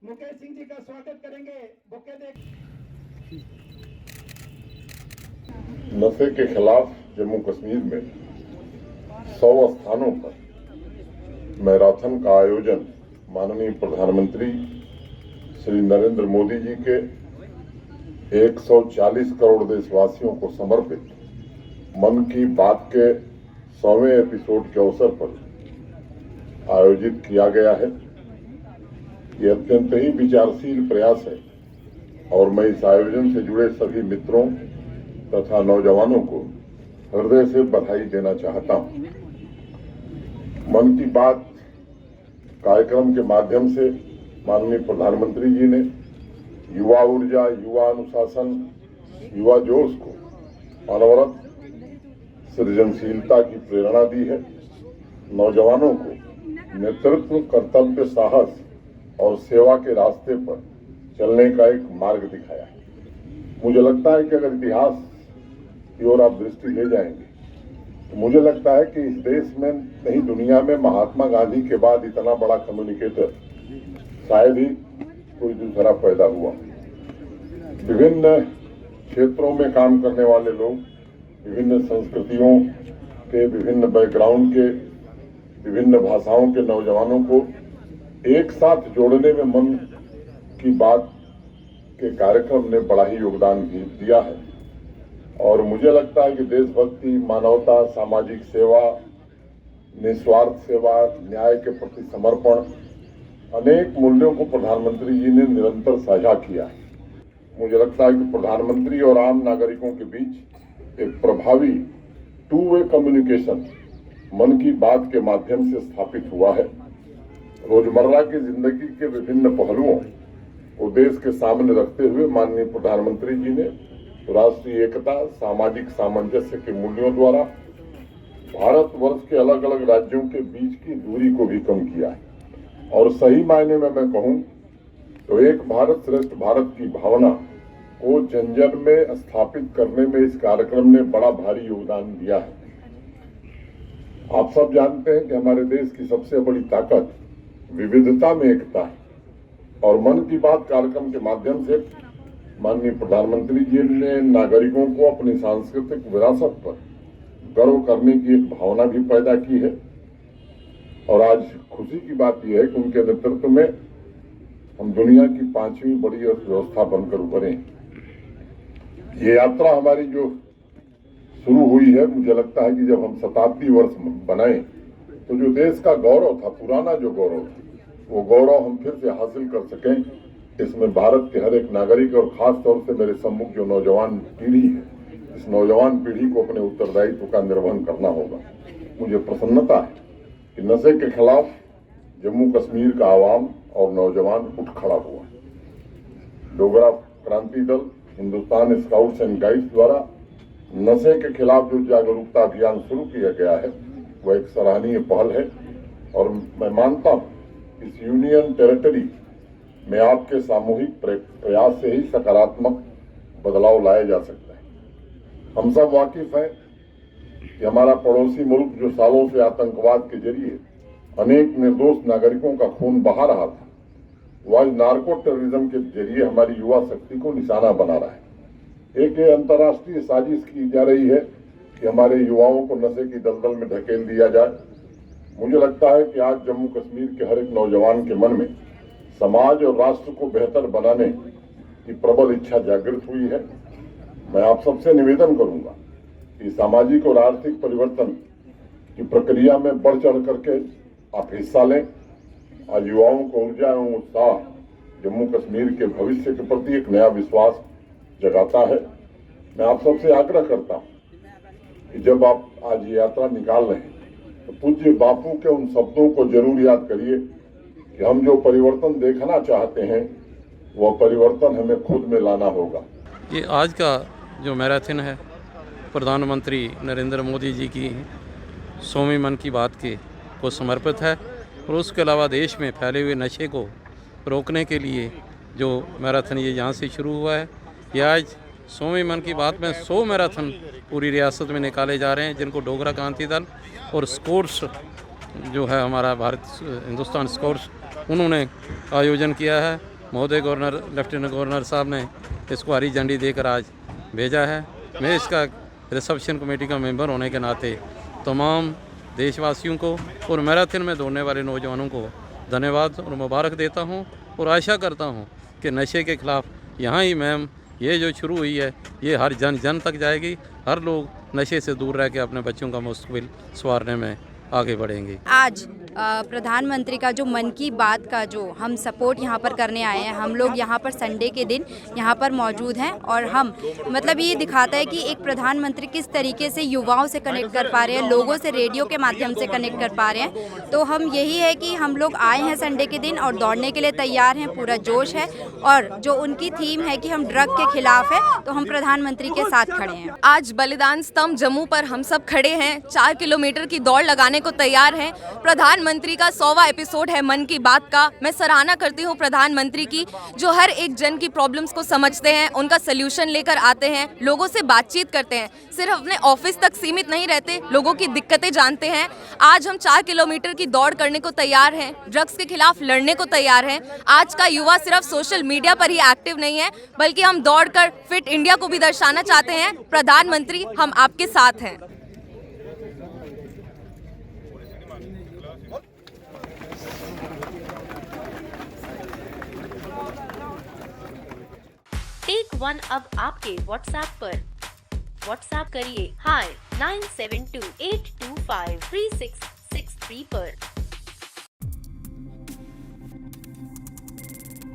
मुकेश सिंह जी का स्वागत करेंगे। बुके दे नशे के खिलाफ जम्मू कश्मीर में 100 स्थानों पर मैराथन का आयोजन माननीय प्रधानमंत्री श्री नरेंद्र मोदी जी के 140 करोड़ देशवासियों को समर्पित मन की बात के 100वें एपिसोड के अवसर पर आयोजित किया गया है। ये अत्यंत ही विचारशील प्रयास है और मैं इस आयोजन से जुड़े सभी मित्रों तथा नौजवानों को हृदय से बधाई देना चाहता हूं। मन की बात कार्यक्रम के माध्यम से माननीय प्रधानमंत्री जी ने युवा ऊर्जा, युवा अनुशासन, युवा जोश को अनवरत सृजनशीलता की प्रेरणा दी है। नौजवानों को नेतृत्व, कर्तव्य, साहस और सेवा के रास्ते पर चलने का एक मार्ग दिखाया है। मुझे लगता है कि अगर इतिहास की ओर आप दृष्टि ले जाएंगे तो मुझे लगता है कि इस देश में नहीं, दुनिया में महात्मा गांधी के बाद इतना बड़ा कम्युनिकेटर शायद ही कोई दूसरा पैदा हुआ। विभिन्न क्षेत्रों में काम करने वाले लोग, विभिन्न संस्कृतियों के, विभिन्न बैकग्राउंड के, विभिन्न भाषाओं के नौजवानों को एक साथ जोड़ने में मन की बात के कार्यक्रम ने बड़ा ही योगदान भी दिया है। और मुझे लगता है कि देशभक्ति, मानवता, सामाजिक सेवा, निस्वार्थ सेवा, न्याय के प्रति समर्पण, अनेक मूल्यों को प्रधानमंत्री जी ने निरंतर साझा किया है। मुझे लगता है कि प्रधानमंत्री और आम नागरिकों के बीच एक प्रभावी टू वे कम्युनिकेशन मन की बात के माध्यम से स्थापित हुआ है। रोजमर्रा की जिंदगी के विभिन्न पहलुओं को देश के सामने रखते हुए माननीय प्रधानमंत्री जी ने राष्ट्रीय एकता, सामाजिक सामंजस्य के मूल्यों द्वारा भारतवर्ष के अलग अलग राज्यों के बीच की दूरी को भी कम किया है। और सही मायने में मैं कहूं तो एक भारत श्रेष्ठ भारत की भावना को जन जन में स्थापित करने में इस कार्यक्रम ने बड़ा भारी योगदान दिया है। आप सब जानते हैं कि हमारे देश की सबसे बड़ी ताकत विविधता में एकता है और मन की बात कार्यक्रम के माध्यम से माननीय प्रधानमंत्री जी ने नागरिकों को अपनी सांस्कृतिक विरासत पर गर्व करने की एक भावना भी पैदा की है। और आज खुशी की बात यह है कि उनके नेतृत्व में हम दुनिया की 5वीं बड़ी अर्थव्यवस्था बनकर उभरे हैं। ये यात्रा हमारी जो शुरू हुई है, मुझे लगता है कि जब हम शताब्दी वर्ष बनाए तो जो देश का गौरव था, पुराना जो गौरव था, वो गौरव हम फिर से हासिल कर सकें, इसमें भारत के हर एक नागरिक और खास तौर से मेरे सम्मुख जो नौजवान पीढ़ी है, इस नौजवान पीढ़ी को अपने उत्तरदायित्व का निर्वहन करना होगा। मुझे प्रसन्नता है कि नशे के खिलाफ जम्मू कश्मीर का आवाम और नौजवान उठ खड़ा हुआ। Dogra Kranti Dal, Hindustan scouts and guides द्वारा नशे के खिलाफ जो जागरूकता अभियान शुरू किया गया है वह एक सराहनीय पहल है। और मैं मानता हूँ इस यूनियन टेरिटरी में आपके सामूहिक प्रयास से ही सकारात्मक बदलाव लाया जा सकता है। हम सब वाकिफ हैं कि हमारा पड़ोसी मुल्क जो सालों से आतंकवाद के जरिए अनेक निर्दोष नागरिकों का खून बहा रहा था, वह आज नार्को टेररिज्म के जरिए हमारी युवा शक्ति को निशाना बना रहा है। एक अंतर्राष्ट्रीय साजिश की जा रही है कि हमारे युवाओं को नशे की दलदल में ढकेल दिया जाए। मुझे लगता है कि आज जम्मू कश्मीर के हर एक नौजवान के मन में समाज और राष्ट्र को बेहतर बनाने की प्रबल इच्छा जागृत हुई है। मैं आप सबसे निवेदन करूंगा कि सामाजिक और आर्थिक परिवर्तन की प्रक्रिया में बढ़ चढ़ करके आप हिस्सा लें। आज युवाओं को ऊर्जा एवं उत्साह जम्मू कश्मीर के भविष्य के प्रति एक नया विश्वास जगाता है। मैं आप सबसे आग्रह करता हूं कि जब आप आज ये यात्रा निकाल रहे हैं तो पूज्य बापू के उन शब्दों को जरूर याद करिए कि हम जो परिवर्तन देखना चाहते हैं वह परिवर्तन हमें खुद में लाना होगा। ये आज का जो मैराथन है प्रधानमंत्री नरेंद्र मोदी जी की 100वीं मन की बात को समर्पित है। और उसके अलावा देश में फैले हुए नशे को रोकने के लिए जो मैराथन ये यहाँ से शुरू हुआ है, ये आज 100वीं मन की बात में 100 मैराथन पूरी रियासत में निकाले जा रहे हैं, जिनको डोगरा क्रांति दल और स्काउट्स जो है हमारा भारत हिंदुस्तान स्काउट्स उन्होंने आयोजन किया है। महोदय गवर्नर लेफ्टिनेंट गवर्नर साहब ने इसको हरी झंडी देकर आज भेजा है। मैं इसका रिसेप्शन कमेटी का मेंबर होने के नाते तमाम देशवासियों को और मैराथन में दौड़ने वाले नौजवानों को धन्यवाद और मुबारक देता हूं और आशा करता हूं कि नशे के ख़िलाफ़ यहाँ ही मैम ये जो शुरू हुई है ये हर जन जन तक जाएगी। हर लोग नशे से दूर रह के अपने बच्चों का मुस्तकबिल संवारने में आगे बढ़ेंगे। आज प्रधानमंत्री का जो मन की बात का जो हम सपोर्ट यहाँ पर करने आए हैं, हम लोग यहाँ पर संडे के दिन यहाँ पर मौजूद हैं और हम मतलब ये दिखाता है कि एक प्रधानमंत्री किस तरीके से युवाओं से कनेक्ट कर पा रहे हैं, लोगों से रेडियो के माध्यम से कनेक्ट कर पा रहे हैं। तो हम यही है कि हम लोग आए हैं संडे के दिन और दौड़ने के लिए तैयार हैं, पूरा जोश है। और जो उनकी थीम है कि हम ड्रग के खिलाफ है, तो हम प्रधानमंत्री के साथ खड़े हैं। आज बलिदान स्तंभ जम्मू पर हम सब खड़े हैं, 4 किलोमीटर की दौड़ लगाने को तैयार हैं। प्रधानमंत्री का 100वां एपिसोड है मन की बात का। मैं सराहना करती हूं प्रधानमंत्री की, जो हर एक जन की प्रॉब्लम्स को समझते हैं, उनका सल्यूशन लेकर आते हैं, लोगों से बातचीत करते हैं, सिर्फ अपने ऑफिस तक सीमित नहीं रहते, लोगों की दिक्कतें जानते हैं। आज हम 4 किलोमीटर की दौड़ करने को तैयार हैं, ड्रग्स के खिलाफ लड़ने को तैयार हैं। आज का युवा सिर्फ सोशल मीडिया पर ही एक्टिव नहीं है, बल्कि हम दौड़कर फिट इंडिया को भी दर्शाना चाहते हैं। प्रधानमंत्री, हम आपके साथ हैं। टेक वन अब आपके व्हाट्सएप पर। व्हाट्सएप करिए हाय 9728253663 पर।